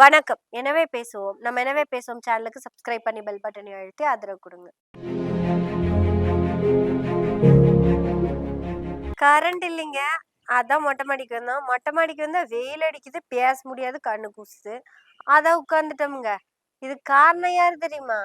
வணக்கம். எனவே பேசுவோம். நம்ம எனவே பேசுவோம் சேனலுக்கு சப்ஸ்கிரைப் பண்ணி பெல் பட்டனை அழுத்தி ஆதரவு கொடுங்க. கரண்ட் இல்லைங்க. அதான் மொட்டை மாடிக்கு வந்தோம். மொட்டை மாடிக்கு வந்தா வெயில் அடிக்குது, பேச முடியாது, கண்ணு கூசுது. அதான் உட்காந்துட்டோமுங்க. இது காரணம் யாரு தெரியுமா?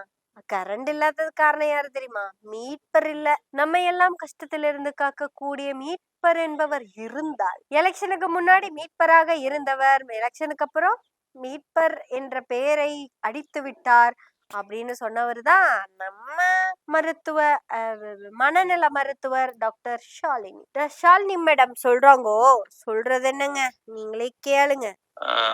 கரண்ட் இல்லாதது காரணம் யாரு தெரியுமா? மீட்பர் இல்ல. நம்ம எல்லாம் கஷ்டத்திலிருந்து காக்கக்கூடிய மீட்பர் என்பவர் இருந்தால், எலெக்ஷனுக்கு முன்னாடி மீட்பராக இருந்தவர் எலெக்ஷனுக்கு அப்புறம் மீட்பர் என்ற பெயரை அடித்து விட்டார் அப்படின்னு சொன்னவர் தான் நம்ம மருத்துவ மனநல மருத்துவர் டாக்டர் ஷாலினி மேடம் சொல்றாங்கோ. சொல்றது என்னங்க, நீங்களே கேளுங்க.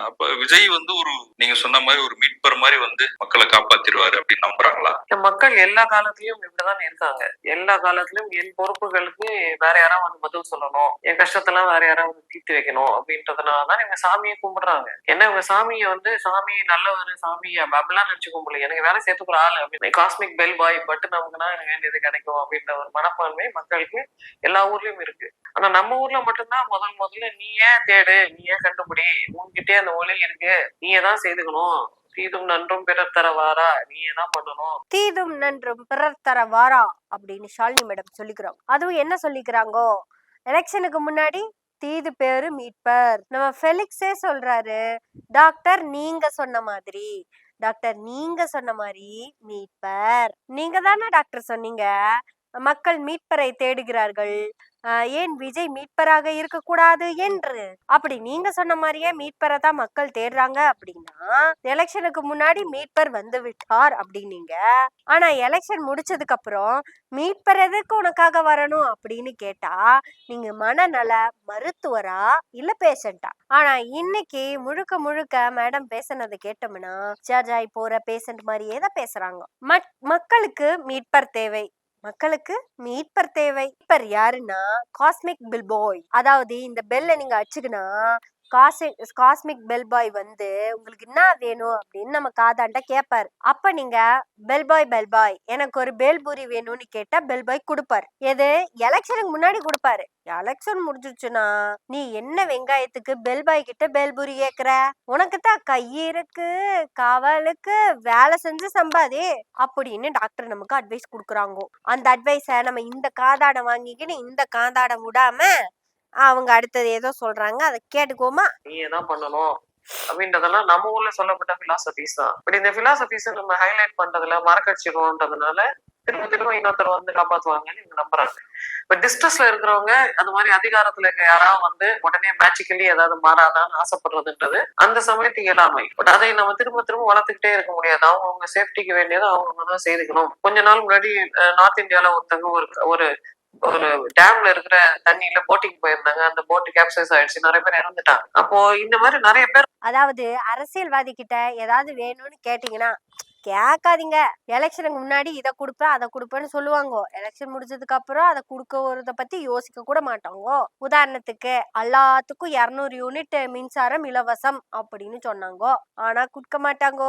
அப்ப விஜய் ஒரு நீங்க சொன்ன மாதிரி ஒரு மீட்பர் மாதிரி மக்களை காப்பாத்திடுவாரு அப்படின்னு நம்புறாங்களா? மக்கள் எல்லா காலத்திலயும் இப்படிதான் இருக்காங்க. எல்லா காலத்திலயும் என் பொறுப்புகளுக்கு வேற யாராவது பதில் சொல்லணும், என் கஷ்டத்தெல்லாம் வேற யாராவது தீர்த்து வைக்கணும் அப்படின்றதுனாலதான் இவங்க சாமியை கும்பிடுறாங்க. ஏன்னா இவங்க சாமி நல்லவர், சாமியை அப்படிலாம் நினைச்சு கும்பிடல. எனக்கு வேலை சேர்த்துக்கிற ஆள் அப்படின்னு காஸ்மிக் பெல் பாய் பட்டு நமக்குன்னா எனக்கு வேண்டியது கிடைக்கும் அப்படின்ற ஒரு மனப்பான்மை மக்களுக்கு எல்லா ஊர்லயும் இருக்கு. ஆனா நம்ம ஊர்ல மட்டும்தான் முதல்ல நீ ஏன் தேடு, நீ ஏன் கண்டுபிடி, உன்கிட்டே அந்த ஒளி இருக்கு, நீயே தான் செய்துக்கணும், தீதும் நன்றும் பிறர் தர வாரா, நீயே தான் பண்ணணும், தீதும் நன்றும் பிறர் தர வாரா அப்படின்னு ஷாலினி மேடம் சொல்லிக்கிறோம். அதுவும் என்ன சொல்லிக்கிறாங்கோ, எலெக்ஷனுக்கு முன்னாடி தீது பேரு மீட்பர். நம்ம ஃபெலிக்ஸே சொல்றாரு, டாக்டர் நீங்க சொன்ன மாதிரி மீட்பர். நீங்க தானே டாக்டர் சொன்னீங்க மக்கள் மீட்பரை தேடுகிறார்கள், ஏன் விஜய் மீட்பராக இருக்கக்கூடாது என்று. அப்படி நீங்க சொன்ன மாதிரியே மீட்பரை தான் மக்கள் தேடுறாங்க அப்படின்னா எலெக்ஷனுக்கு முன்னாடி மீட்பர் வந்து விட்டார் அப்படின்னீங்க. ஆனா எலெக்ஷன் முடிச்சதுக்கு அப்புறம் மீட்பர் எதுக்கு உனக்காக வரணும் அப்படின்னு கேட்டா நீங்க மனநல மருத்துவரா இல்ல பேஷண்டா? ஆனா இன்னைக்கு முழுக்க மேடம் பேசினதை கேட்டோம்னா சார்ஜாய் போற பேஷண்ட் மாதிரியே தான் பேசுறாங்க. மக்களுக்கு மீட்பர் தேவை, மக்களுக்கு மீட்பர் தேவை. மீட்பர் யாருன்னா காஸ்மிக் பெல் பாய். அதாவது இந்த பெல்ல நீங்க அடிச்சுக்கினா காஸ்மிக் பெல் பாய் உங்களுக்கு என்ன வேணும் அப்படின்னு நம்ம காதாண்ட கேட்பாரு. அப்ப நீங்க பெல் பாய் எனக்கு ஒரு பேல்பூரி வேணும்னு கேட்டா பெல் பாய் கொடுப்பாரு. எது எலெக்ஷனுக்கு முன்னாடி கொடுப்பாரு. எலெக்ஷன் முடிஞ்சிருச்சுன்னா நீ என்ன வெங்காயத்துக்கு பெல் பாய் கிட்ட பேல்பூரி கேக்குற? உனக்கு தான் கை இருக்கு, காவலுக்கு வேலை செஞ்சு சம்பாதி அப்படின்னு டாக்டர் நமக்கு அட்வைஸ் கொடுக்குறாங்க. அந்த அட்வைஸ நம்ம இந்த காதாட வாங்கிக்கின்னு இந்த காதாட விடாம அவங்க அடுத்தது ஏதோ சொல்றாங்க, அதை கேட்டுக்கோமா. நீ தான் பண்ணணும் அப்படின்றதெல்லாம் நம்ம ஊர்ல சொல்லப்பட்ட பிலாசபிஸ் தான். பட் இந்த பிலாசபிஸ் நம்ம ஹைலைட் பண்றதுல மறக்கடிச்சிடுவோன்றதுனால திரும்ப இன்னொருத்தர் காப்பாத்துவாங்கன்னு இவங்க நம்புறாங்க. இப்ப டிஸ்ட்ரெஸ்ல இருக்கிறவங்க அந்த மாதிரி அதிகாரத்துல இருக்க யாராவது உடனே மேஜிக்கலி ஏதாவது மாறாதான்னு ஆசைப்படுறதுன்றது அந்த சமயத்துக்கு இயலாமை. பட் அதை நம்ம திரும்ப வளர்த்துக்கிட்டே இருக்க முடியாது. அவங்க சேஃப்டிக்கு வேண்டியதை அவங்க தான் செய்துக்கணும். கொஞ்ச நாள் முன்னாடி நார்த் இந்தியால ஒருத்தவங்க ஒரு ஒரு டேம்ல இருக்கிற தண்ணியில போட்டிங் போயிருந்தாங்க. அந்த போட்டு கேப்சைஸ் ஆயிடுச்சு, நிறைய பேர் இறந்துட்டாங்க. அப்போ இந்த மாதிரி நிறைய பேர், அதாவது அரசியல்வாதி கிட்ட ஏதாவது வேணும்னு கேட்டீங்கன்னா கேட்காதீங்க. எலெக்ஷனுக்கு முன்னாடி இதை கொடுப்பேன் அதை கொடுப்பேன்னு சொல்லுவாங்க. எலெக்ஷன் முடிஞ்சதுக்கு அப்புறம் அதை கொடுக்கறத பத்தி யோசிக்க கூட மாட்டாங்க. உதாரணத்துக்கு எல்லாத்துக்கும் 200 யூனிட் மின்சாரம் இலவசம் அப்படின்னு சொன்னாங்க. ஆனா கொடுக்க மாட்டாங்க.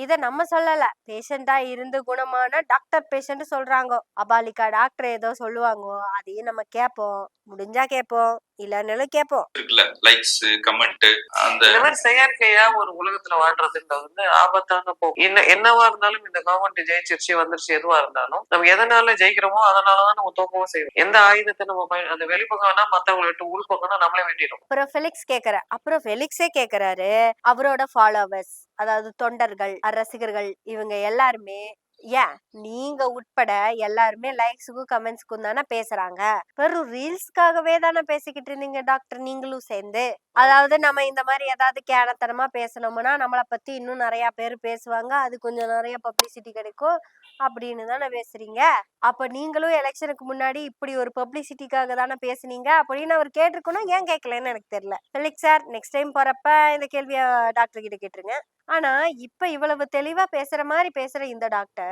இத நம்ம சொல்லல, பேஷண்டா இருந்து குணமான டாக்டர் பேஷண்ட் சொல்றாங்க. அபாலிகா டாக்டர் ஏதோ சொல்லுவாங்க, அதையும் நம்ம கேட்போம். முடிஞ்சா கேட்போம், இல்லன்னாலும் கேட்போம். லைக்ஸ் கமெண்ட் அந்த மாதிரி செயற்கையா ஒரு உலகத்துல வாழ்றதுன்றது ஆபத்தான போகும். என்னவா இருந்தாலும் இந்த கவர்மெண்ட் ஜெயிச்சிருச்சு வந்துருச்சு, எதுவா இருந்தாலும் நம்ம எதனால ஜெயிக்கிறோமோ அதனாலதான் நம்ம தோக்கவும் செய்வோம். எந்த ஆயுதத்தை நம்ம அந்த வெளிப்பக்கம்னா மத்தவங்களை விட்டு உள்பக்கம்னா நம்மளே வேண்டிடும். அப்புறம் ஃபெலிக்ஸே கேக்குறாரு, அவரோட ஃபாலோவர்ஸ் அதாவது தொண்டர்கள் ரசிகர்கள் இவங்க எல்லாருமே ஏன் நீங்க உட்பட எல்லாருமே லைக்ஸுக்கும் கமெண்ட்ஸுக்கும் தானே பேசுறாங்க, வெறும் ரீல்ஸ்க்காகவே தானே பேசிக்கிட்டு இருந்தீங்க டாக்டர் நீங்களும் சேர்ந்து. அதாவது நம்ம இந்த மாதிரி ஏதாவது கேனத்தனமா பேசணும்னா நம்மளை பத்தி இன்னும் நிறைய பேர் பேசுவாங்க, அது கொஞ்சம் நிறைய பப்ளிசிட்டி கிடைக்கும் அப்படின்னு தானே பேசுறீங்க. அப்ப நீங்களும் எலெக்ஷனுக்கு முன்னாடி இப்படி ஒரு பப்ளிசிட்டிக்காக தானே பேசுனீங்க அப்படின்னு அவர் கேட்டிருக்கணும். ஏன் கேட்கலன்னு எனக்கு தெரியல. ஃபெலிக்ஸ் சார், நெக்ஸ்ட் டைம் போறப்ப இந்த கேள்விய டாக்டர் கிட்ட கேட்டுருங்க. ஆனா இப்ப இவ்வளவு தெளிவா பேசுற மாதிரி பேசுற இந்த டாக்டர்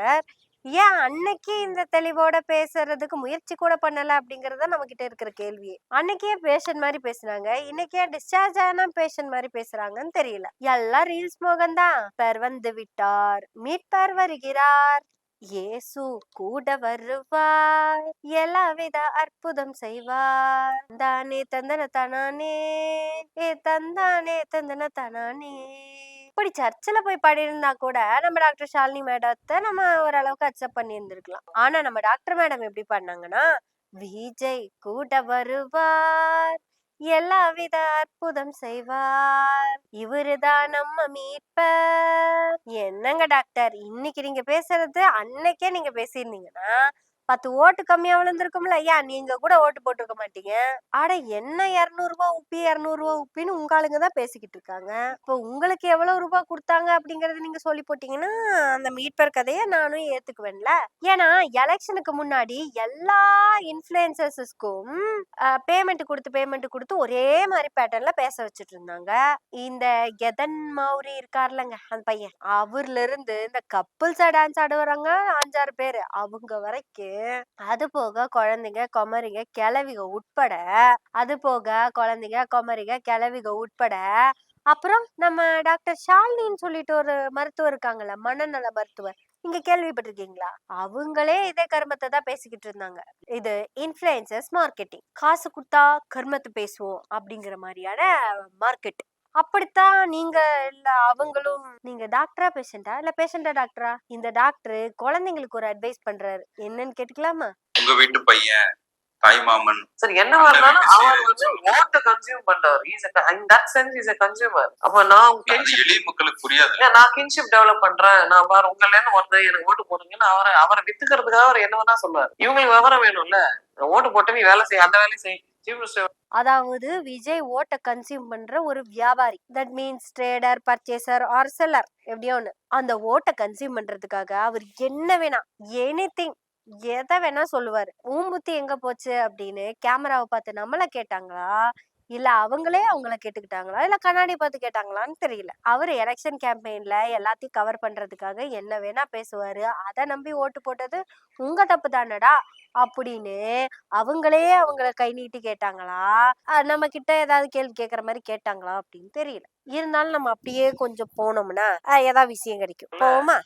ஏன் அன்னைக்கு இந்த தெளிவோட பேசுறதுக்கு முயற்சி கூட பண்ணல அப்படிங்கறத நம்ம கிட்ட இருக்கிற கேள்வி. அன்னைக்கே பேஷண்ட் மாதிரி பேசுனாங்க, இன்னைக்கே டிஸ்சார்ஜ் ஆனா பேஷண்ட் மாதிரி பேசுறாங்கன்னு தெரியல. எல்லாம் ரீல்ஸ் மோகன்தான். பெர் வந்து விட்டார், மீட்பர் வருகிறார், இயேசு கூட வருவார், எல்லாவித அற்புதம் செய்வார், தானே தந்தன தானே, ஏ தந்தானே தந்தன தானே. அப்படி சர்ச்சில் போய் பாடியிருந்தா கூட நம்ம டாக்டர் ஷாலினி மேடத்தை நம்ம ஓரளவுக்கு அக்செப்ட் பண்ணி இருந்திருக்கலாம். ஆனா நம்ம டாக்டர் மேடம் எப்படி பண்ணாங்கன்னா, விஜய் கூட வருவார், எல்லா வித அற்புதம் செய்வார், இவருதான் நம்ம மீட்பர். என்னங்க டாக்டர், இன்னைக்கு நீங்க பேசுறது அன்னைக்கே நீங்க பேசியிருந்தீங்கன்னா 10 ஓட்டு கம்மியா விழுந்திருக்கும்ல. ஏன் நீங்க கூட ஓட்டு போட்டிருக்க மாட்டீங்க? அட என்ன 200 ரூபாய் உப்பி 200 ரூபாய் உப்பின்னு உங்க ஆளுங்க தான் பேசிக்கிட்டு இருக்காங்க. இப்போ உங்களுக்கு எவ்வளவு ரூபாய் கொடுத்தாங்க அப்படிங்கறது நீங்க சொல்லி போட்டீங்கன்னா அந்த மீட்பர் கதையை நானும் ஏத்துக்குவேன்ல. ஏன்னா எலெக்ஷனுக்கு முன்னாடி எல்லா இன்ஃபுளுசர்ஸ்க்கும் பேமெண்ட் கொடுத்து ஒரே மாதிரி பேட்டர்ன்ல பேச வச்சுட்டு இருந்தாங்க. இந்த கெதன் மௌரி இருக்காருலங்க அந்த பையன், அவர்ல இருந்து இந்த கப்புள்ஸா டான்ஸ் ஆடுவாங்க 5-6 பேரு, அவங்க வரைக்கும், அது போக குழந்தைங்க குமரிங்க கிளவிக உட்பட அப்புறம் நம்ம டாக்டர் ஷாலினின்னு சொல்லிட்டு ஒரு மருத்துவர் இருக்காங்கல்ல, மனநல மருத்துவர், நீங்க கேள்விப்பட்டிருக்கீங்களா? அவங்களே இதே கர்மத்தை தான் பேசிக்கிட்டு இருந்தாங்க. இது இன்ஃப்ளூயன்சர்ஸ் மார்க்கெட்டிங், காசு கொடுத்தா கர்மத்தை பேசுவோம் அப்படிங்கிற மாதிரியான மார்க்கெட். அப்படித்தான் நீங்க இல்ல அவங்களும். நீங்க டாக்டரா பேஷண்டா இல்ல பேஷண்டா டாக்டரா? இந்த டாக்டர் குழந்தைங்களுக்கு ஒரு அட்வைஸ் பண்றாரு, என்னன்னு கேட்டுக்கலாமா? உங்க வீட்டு பையன், தாய் மாமன், சரி என்னவா இருந்தாலும் அவர் வந்து ஓட்டை கன்சியூம் பண்றவர். in that sense he's a consumer. அப்ப நான் எளிய மக்களுக்கு புரியாது. நான் கின்ஷிப் டெவலப் பண்றேன், நான் பாரு உங்கள இருந்து ஒருத்தர் எனக்கு ஓட்டு போடுங்கன்னு அவரை வித்துக்கிறதுக்காக அவர் என்ன வேணா சொல்லுவார். இவங்களுக்கு விவரம் வேணும்ல, ஓட்டு போட்டு நீ வேலை செய்ய, அந்த வேலையை செய். அதாவது விஜய் ஓட்டை கன்சியூம் பண்ற ஒரு வியாபாரி, that means trader, purchaser or seller, எப்படியோ ஒண்ணு. அந்த ஓட்டை கன்சியூம் பண்றதுக்காக அவர் என்ன வேணா, எனிதிங், எதை வேணா சொல்லுவாரு. ஊம்புத்தி எங்க போச்சு அப்படின்னு கேமராவை பார்த்து நம்மள கேட்டாங்களா, இல்ல அவங்களே அவங்கள கேட்டுக்கிட்டாங்களா, இல்ல கண்ணாடி பார்த்து கேட்டாங்களான்னு தெரியல. அவரு எலெக்ஷன் கேம்பெயின்ல எல்லாத்தையும் கவர் பண்றதுக்காக என்ன வேணா பேசுவாரு. அதை நம்பி ஓட்டு போட்டது உங்க தப்பு தானடா அப்படின்னு அவங்களே அவங்கள கை நீட்டி கேட்டாங்களா, நம்ம கிட்ட ஏதாவது கேள்வி கேட்கற மாதிரி கேட்டாங்களா அப்படின்னு தெரியல. இருந்தாலும் நம்ம அப்படியே கொஞ்சம் போனோம்னா ஏதாவது விஷயம் கிடைக்கும். போமா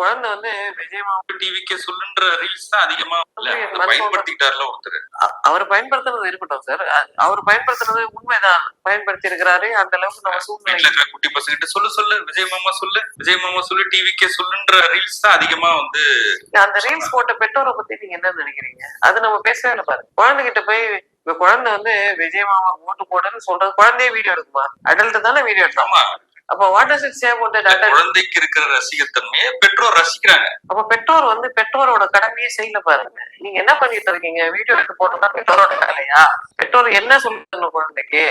குழந்தை வந்து விஜய் டிவிக்கு சொல்லுன்ற ரீல்ஸ் தான் அதிகமா பயன்படுத்திட்டார்ல ஒருத்தர். அவர் பயன்படுத்துறது இருக்கட்டும் சார், அவர் பயன்படுத்துறது உண்மைதான், பயன்படுத்தி இருக்கிறாரு. அந்த அளவுக்கு நம்ம சூழ்நிலை குட்டி பசங்கிட்ட சொல்லு விஜய் மாமா சொல்லு டிவிக்கு சொல்லுன்ற ரீல்ஸ் தான் அதிகமா வந்து. அந்த ரீல்ஸ் போட்ட பெற்றோரை பத்தி நீங்க என்ன நினைக்கிறீங்க? அது நம்ம பேசவே இல்லை பாரு. குழந்தைகிட்ட போய் இப்ப குழந்தை வந்து விஜய் மாமா ஓட்டு போடுன்னு சொல்றது, குழந்தையே வீடியோ எடுக்குமா? அடல்ட் தானே வீடியோ எடுத்தாமா? அப்ப what does it say about that adult? குழந்தைக்கு இருக்கிற ரசிகத்தன்மையை பெற்றோர் ரசிக்கிறாங்க. அப்ப பெற்றோர் வந்து பெற்றோரோட கடமையே செய்யல பாருங்க. நீங்க என்ன பண்ணிட்டு இருக்கீங்க? வீடியோ எடுத்து போட்டோம்னா பெற்றோரோட வேலையா? பெற்றோர் என்ன சொல்லணும் குழந்தைக்கு?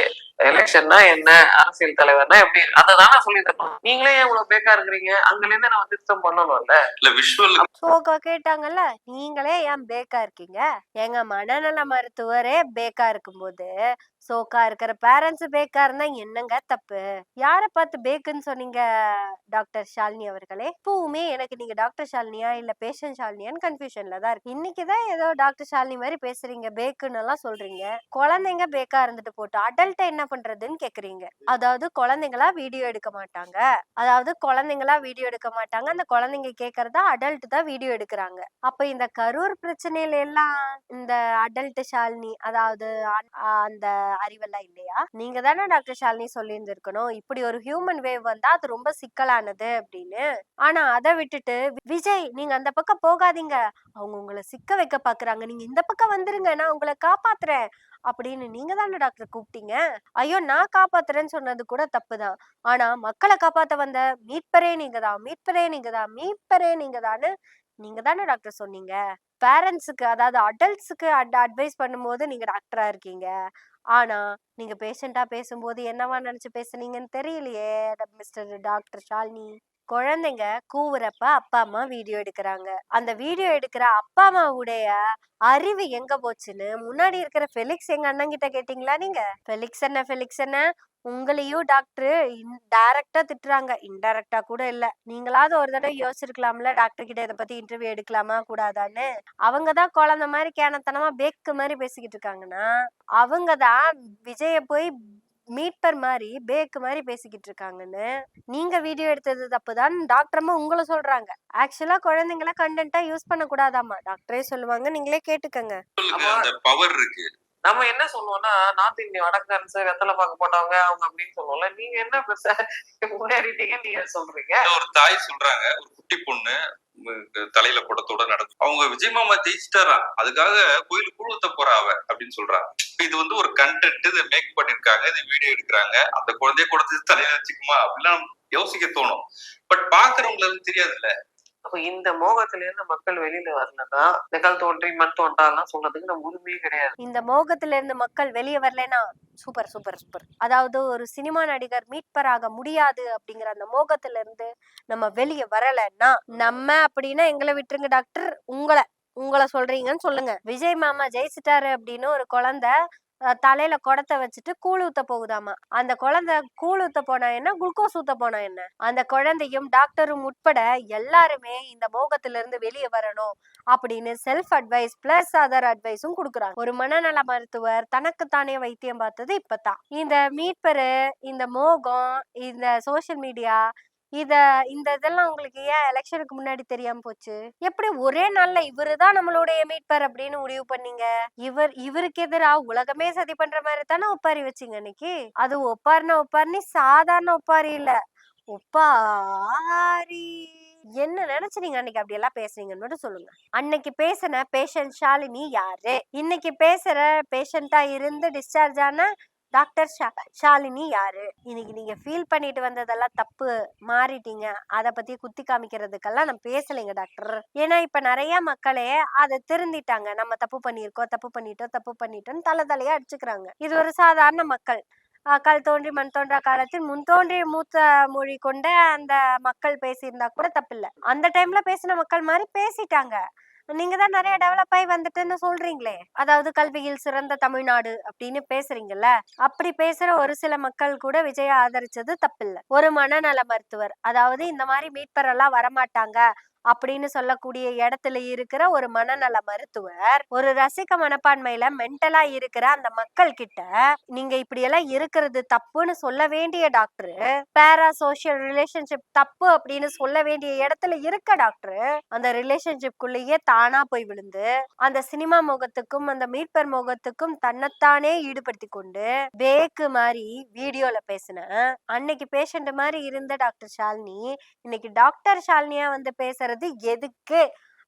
எலெக்ஷன்னா என்ன, அரசியல் தலைவர்னா எப்படி, அததானே சொல்லி தரணும். நீங்களே ஏன் இவ்வளவு பேக்கா இருக்கிறீங்க? அங்க இருந்து நம்ம திருத்தம் பண்ணணும்ல. இல்ல விஷுவல் சோகா கேட்டாங்கல்ல, நீங்களே ஏன் பேக்கா இருக்கீங்க? எங்க மனநல மருத்துவரே பேக்கா இருக்கும்போது சோக்கா இருக்கிற பேரண்ட்ஸ் பேக்கா இருந்தா என்னங்க தப்பு? யார பார்த்து பேக்குன்னு சொன்னீங்க டாக்டர் ஷாலினி அவர்களே? எப்பவுமே எனக்கு நீங்க டாக்டர் ஷாலினியா இல்ல பேஷண்ட் ஷாலினியான்னு கன்ஃபியூஷன்ல தான் இருக்கு. இன்னைக்குதான் ஏதோ டாக்டர் ஷாலினி மாதிரி பேசுறீங்க, பேக்குன்னு எல்லாம் சொல்றீங்க. குழந்தைங்க பேக்கா இருந்துட்டு போட்டோம், அடல்ட்ட என்ன பண்றதுன்னு கேக்குறீங்க. அதாவது குழந்தைங்களா வீடியோ எடுக்க மாட்டாங்க, அந்த குழந்தைங்க கேக்குறதா அடல்ட் தான் வீடியோ எடுக்கிறாங்க. அப்ப இந்த கரூர் பிரச்சனையில எல்லாம் இந்த அடல்ட் ஷாலினி, அதாவது அந்த அறிவெல்லாம் இல்லையா? நீங்க தானே டாக்டர் ஷாலினி சொல்லி இருந்திருக்கணும், இப்படி ஒரு ஹியூமன் வேவ் வந்தா அது ரொம்ப சிக்கலானது அப்படின்னு. ஆனா அதை விட்டுட்டு விஜய் நீங்க அந்த பக்கம் போகாதீங்க, அவங்க உங்களை சிக்க வைக்க பாக்குறாங்க, நீங்க இந்த பக்கம் வந்துருங்க, நான் உங்களை காப்பாத்துறேன் அப்படின்னு நீங்க தானே டாக்டர் கூப்பிட்டீங்க. ஐயோ நான் காப்பாத்துறேன்னு சொன்னது கூட தப்புதான். ஆனா மக்களை காப்பாத்த வந்த மீட்பரே நீங்கதான்னு நீங்க தானே டாக்டர் சொன்னீங்க. பேரண்ட்ஸுக்கு, அதாவது அடல்ட்ஸுக்கு அட்வைஸ் பண்ணும்போது நீங்க டாக்டரா இருக்கீங்க, ஆனா நீங்க பேஷண்டா பேசும்போது என்னவா நினைச்சு பேசுனீங்கன்னு தெரியலையே மிஸ்டர் டாக்டர் ஷாலினி. குழந்தைங்க கூவுறப்ப அப்பா அம்மா வீடியோ எடுக்கிறாங்க. அந்த வீடியோ எடுக்கிற அப்பா அம்மாவுடைய அறிவு எங்க போச்சுன்னு முன்னாடி இருக்கிற ஃபெலிக்ஸ் எங்க அண்ணன் கிட்ட கேட்டீங்களா? நீங்க ஃபெலிக்ஸ் என்ன உங்களையும் டாக்டர் டைரக்டா திட்டுறாங்க, இன்டைரக்டா கூட இல்ல. நீங்களாவது ஒரு தடவை யோசிச்சிருக்கலாம்ல டாக்டர் கிட்ட இதை பத்தி இன்டர்வியூ எடுக்கலாமா கூடாதான்னு. அவங்கதான் குழந்தை மாதிரி கேனத்தனமா பேக்கு மாதிரி பேசிக்கிட்டு இருக்காங்கன்னா, அவங்கதான் விஜய போய் மீட்பர் மாதிரி பேக்கு மாதிரி பேசிக்கிட்டு இருக்காங்கன்னு நீங்க வீடியோ எடுத்தது தப்புதான் டாக்டரமா உங்களை சொல்றாங்க. ஆக்சுவலா குழந்தைங்கள கண்டென்ட்டா யூஸ் பண்ண கூடாதாமா டாக்டரே சொல்லுவாங்க, நீங்களே கேட்டுக்கங்க. பவர் இருக்கு. நம்ம என்ன சொல்லுவோம்னா நார்த் இந்தியா வடக்கன்ஸ் வெத்தலை பாக்கு போட்டவங்க அவங்க அப்படின்னு சொல்லுவோம்ல. நீங்க என்ன பெருசா முன்னேறிட்டீங்க நீங்க சொல்றீங்க. ஒரு தாய் சொல்றாங்க, ஒரு குட்டி பொண்ணு தலையில குடத்தோட நடக்கும். அவங்க விஜய் மாமா ஜெயிச்சிட்டாரா, அதுக்காக கோயிலுக்கு கூழ் ஊத்த போறா அவ அப்படின்னு சொல்றாங்க. இது வந்து ஒரு கண்டென்ட், இதை மேக் பண்ணிருக்காங்க, இது வீடியோ எடுக்கிறாங்க. அந்த குழந்தைய குடத்து தலையில வச்சுக்குமா அப்படிலாம் யோசிக்க தோணும். பட் பாக்குறவங்களுக்கு தெரியாதுல்ல. அப்ப இந்த மோகத்துல இருந்து மக்கள் வெளியில வரலன்னா நிகழ் தோன்றி மண் தோன்றாலாம் சொல்றதுக்கு நம்ம உரிமையே கிடையாது. இந்த மோகத்துல இருந்து மக்கள் வெளியே வரலன்னா சூப்பர் சூப்பர் சூப்பர். அதாவது ஒரு சினிமா நடிகர் மீட்பராக முடியாது அப்படிங்கிற அந்த மோகத்துல இருந்து நம்ம வெளியே வரலன்னா, நம்ம அப்படின்னா எங்களை விட்டுருங்க டாக்டர், உங்களை சொல்றீங்கன்னு சொல்லுங்க. விஜய் மாமா ஜெயிச்சிட்டாரு அப்படின்னு ஒரு குழந்தை தலையில குடத்தை வச்சுட்டு கூழ் ஊத்த போகுதாமா. அந்த குழந்தை கூழ் ஊத்த போனா என்ன, குளுக்கோஸ் ஊத்த போனா என்ன, அந்த குழந்தையும் டாக்டரும் உட்பட எல்லாருமே இந்த மோகத்துல இருந்து வெளியே வரணும் அப்படின்னு செல்ஃப் அட்வைஸ் பிளஸ் அதர் அட்வைஸும் கொடுக்குறாங்க. ஒரு மனநல மருத்துவர் தனக்குத்தானே வைத்தியம் பார்த்தது இப்பதான். இந்த மீட்பரு, இந்த மோகம், இந்த சோசியல் மீடியா, இதெல்லாம் உங்களுக்கு ஏன் எலெக்ஷனுக்கு முன்னாடி தெரியாம போச்சு? எப்படி ஒரே நாள்ல இவருதான் நம்மளுடைய மீட்பர் அப்படின்னு முடிவு பண்ணீங்க? இவருக்கு எதிரா உலகமே சதி பண்ற மாதிரி தானே ஒப்பாரி வச்சீங்க அன்னைக்கு. அது ஒப்பாரி சாதாரண ஒப்பாரி இல்ல, ஒப்பாரி. என்ன நினைச்சு நீங்க அன்னைக்கு அப்படி எல்லாம் பேசுறீங்கன்னு மட்டும் சொல்லுங்க. அன்னைக்கு பேசின பேஷண்ட் ஷாலினி யாரு? இன்னைக்கு பேசுற பேஷண்டா இருந்து டிஸ்சார்ஜ் ஆன டாக்டர் ஷாலினி யாரு? இன்னைக்கு நீங்க ஃபீல் பண்ணிட்டு வந்ததெல்லாம் தப்பு, மாறிட்டீங்க, அதை பத்தி குத்தி காமிக்கிறதுக்கெல்லாம் நான் பேசலைங்க டாக்டர். ஏன்னா இப்ப நிறைய மக்களே அதை திருந்திட்டாங்க. நம்ம தப்பு பண்ணிட்டோம் தலையா அடிச்சுக்கிறாங்க. இது ஒரு சாதாரண மக்கள். கல் தோன்றி மண் தோன்றா காலத்தில் முன் தோன்றி மூத்த மொழி கொண்ட அந்த மக்கள் பேசியிருந்தா கூட தப்பில்லை. அந்த டைம்ல பேசின மக்கள் மாதிரி பேசிட்டாங்க. நீங்க தான் நிறைய டெவலப் ஆகி வந்துட்டுன்னு சொல்றீங்களே. அதாவது கல்வியில் சிறந்த தமிழ்நாடு அப்படின்னு பேசுறீங்கல்ல, அப்படி பேசுற ஒரு சில மக்கள் கூட விஜய ஆதரிச்சது தப்பில்லை. ஒரு மனநல மருத்துவர், அதாவது இந்த மாதிரி மீட்பரெல்லாம் வரமாட்டாங்க அப்படின்னு சொல்லக்கூடிய இடத்துல இருக்கிற ஒரு மனநல மருத்துவர் ஒரு ரசிக மனப்பான்மையில மென்டலா இருக்கிற அந்த மக்கள் கிட்ட நீங்க இப்படி எல்லாம் இருக்கிறது தப்புன்னு சொல்ல வேண்டிய டாக்டர், பேரா சோசியல் ரிலேஷன்ஷிப் தப்பு அப்படின்னு சொல்ல வேண்டிய இடத்துல இருக்க டாக்டர் அந்த ரிலேஷன்ஷிப்குள்ளேயே தானா போய் விழுந்து அந்த சினிமா முகத்துக்கும் அந்த மீட்பர் முகத்துக்கும் தன்னைத்தானே ஈடுபடுத்தி கொண்டு பேக்கு மாதிரி வீடியோல பேசின அன்னைக்கு பேஷண்ட் மாதிரி இருந்த டாக்டர் ஷாலினி இன்னைக்கு டாக்டர் ஷாலினியா வந்து பேசுறது எதுக்கு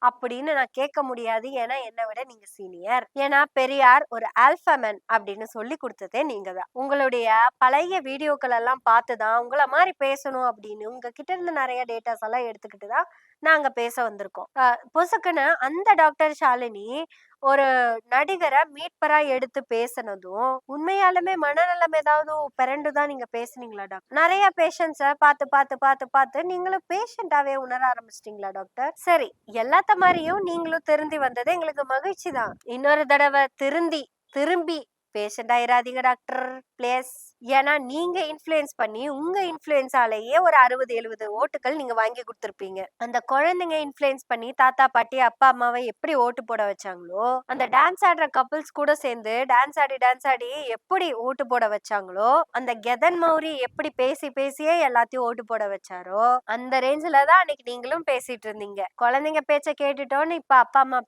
அப்படின்னு நான் கேட்க முடியாது. ஏன்னா என்னை விட நீங்க சீனியர். ஏன்னா பெரியார் ஒரு ஆல்பமேன் அப்படின்னு சொல்லி கொடுத்ததே நீங்க தான். உங்களுடைய பழைய வீடியோக்கள் எல்லாம் பார்த்துதான் உங்களை மாதிரி பேசணும் அப்படின்னு உங்ககிட்ட இருந்து நிறைய டேட்டாஸ் எல்லாம் எடுத்துக்கிட்டு தான் நாங்க பேச வந்திருக்கோம். பொசுக்குன்னு அந்த டாக்டர் ஷாலினி ஒரு நடிகரை மீட்பரா எடுத்து பேசினதும் உண்மையாலுமே மனநலம் ஏதாவது பிறண்டுதான் நீங்க பேசுனீங்களா டாக்டர்? நிறைய பேஷண்ட்ஸ பார்த்து நீங்களும் பேஷண்டாவே உணர ஆரம்பிச்சிட்டீங்களா டாக்டர்? சரி, எல்லாத்த மாதிரியும் நீங்களும் திருந்தி வந்தது எங்களுக்கு மகிழ்ச்சி தான். இன்னொரு தடவை திரும்பி பேஷண்ட் ஆயிராதீங்க டாக்டர் பிளேஸ். ஏன்னா நீங்க இன்ஃபுளுயன்ஸ் பண்ணி உங்க இன்ஃபுளுயன்ஸாலேயே ஒரு 60-70 ஓட்டுகள் நீங்க வாங்கி கொடுத்துருப்பீங்க. அந்த குழந்தைங்க இன்ஃபுளுயன்ஸ் பண்ணி தாத்தா பாட்டி அப்பா அம்மாவை எப்படி ஓட்டு போட வச்சாங்களோ, அந்த டான்ஸ் ஆடுற கப்பிள்ஸ் கூட சேர்ந்து டான்ஸ் ஆடி எப்படி ஓட்டு போட வச்சாங்களோ, அந்த கெதன் மௌரி எப்படி பேசியே எல்லாத்தையும் ஓட்டு போட வச்சாரோ, அந்த ரேஞ்சில தான் அன்னைக்கு நீங்களும் பேசிட்டு இருந்தீங்க. குழந்தைங்க பேச்ச கேட்டுட்டோன்னு இப்ப அப்பா அம்மா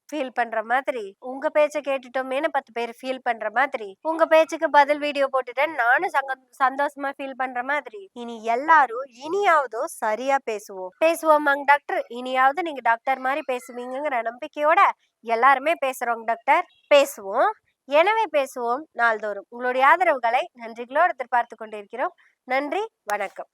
ஃபீல் பண்ற மாதிரி, உங்க பேச்ச கேட்டுட்டோமேனு 10 பேர் ஃபீல் பண்ற மாதிரி, உங்க பேச்சுக்கு பதில் வீடியோ போட்டுட்டேன் நானும் சந்தோஷமா ஃபீல் பண்ற மாதிரி, இனி எல்லாரும் இனியாவது சரியா பேசுவோம் டாக்டர். இனியாவது நீங்க டாக்டர் மாதிரி பேசுவீங்கிற நம்பிக்கையோட எல்லாருமே பேசுறோம் டாக்டர், பேசுவோம். எனவே பேசுவோம் நாள்தோறும். உங்களுடைய ஆதரவுகளை நன்றிகளோடு எதிர்பார்த்து கொண்டிருக்கிறோம். நன்றி, வணக்கம்.